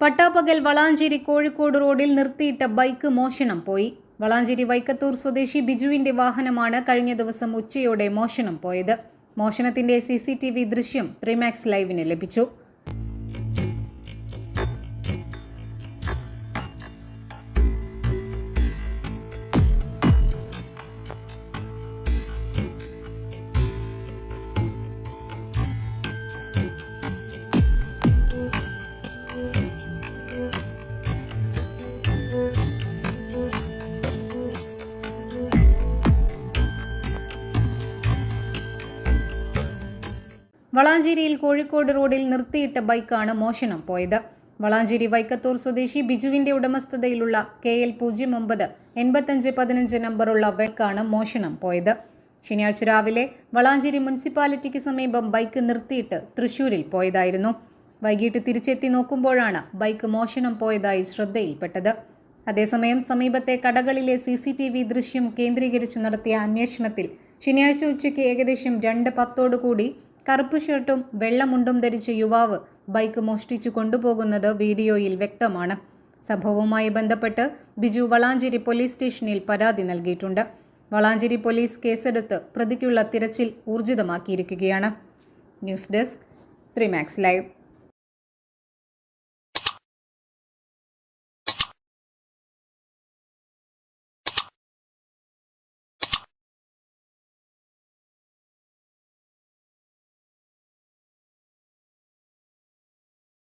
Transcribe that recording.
പട്ടാപ്പകൽ വളാഞ്ചേരി കോഴിക്കോട് റോഡിൽ നിർത്തിയിട്ട ബൈക്ക് മോഷണം പോയി. വളാഞ്ചേരി വൈക്കത്തൂർ സ്വദേശി ബിജുവിന്റെ വാഹനമാണ് കഴിഞ്ഞ ദിവസം ഉച്ചയോടെ മോഷണം പോയത്. മോഷണത്തിന്റെ CCTV ദൃശ്യം 3Max ലൈവിന് ലഭിച്ചു. വളാഞ്ചേരിയിൽ കോഴിക്കോട് റോഡിൽ നിർത്തിയിട്ട ബൈക്കാണ് മോഷണം പോയത്. വളാഞ്ചേരി വൈക്കത്തൂർ സ്വദേശി ബിജുവിന്റെ ഉടമസ്ഥതയിലുള്ള KL 09 8515 നമ്പറുള്ള ബൈക്കാണ് മോഷണം പോയത്. ശനിയാഴ്ച രാവിലെ വളാഞ്ചേരി മുനിസിപ്പാലിറ്റിക്ക് സമീപം ബൈക്ക് നിർത്തിയിട്ട് തൃശൂരിൽ പോയതായിരുന്നു. വൈകിട്ട് തിരിച്ചെത്തി നോക്കുമ്പോഴാണ് ബൈക്ക് മോഷണം പോയതായി ശ്രദ്ധയിൽപ്പെട്ടത്. അതേസമയം സമീപത്തെ കടകളിലെ CCTV ദൃശ്യം കേന്ദ്രീകരിച്ച് നടത്തിയ അന്വേഷണത്തിൽ ശനിയാഴ്ച ഉച്ചയ്ക്ക് ഏകദേശം 2:10 കറുപ്പ് ഷർട്ടും വെള്ളമുണ്ടും ധരിച്ച യുവാവ് ബൈക്ക് മോഷ്ടിച്ചു കൊണ്ടുപോകുന്നത് വീഡിയോയിൽ വ്യക്തമാണ്. സംഭവവുമായി ബന്ധപ്പെട്ട് ബിജു വളാഞ്ചേരി പോലീസ് സ്റ്റേഷനിൽ പരാതി നൽകിയിട്ടുണ്ട്. വളാഞ്ചേരി പോലീസ് കേസെടുത്ത് പ്രതിക്കുള്ള തിരച്ചിൽ ഊർജിതമാക്കിയിരിക്കുകയാണ്. News desk 3Max live.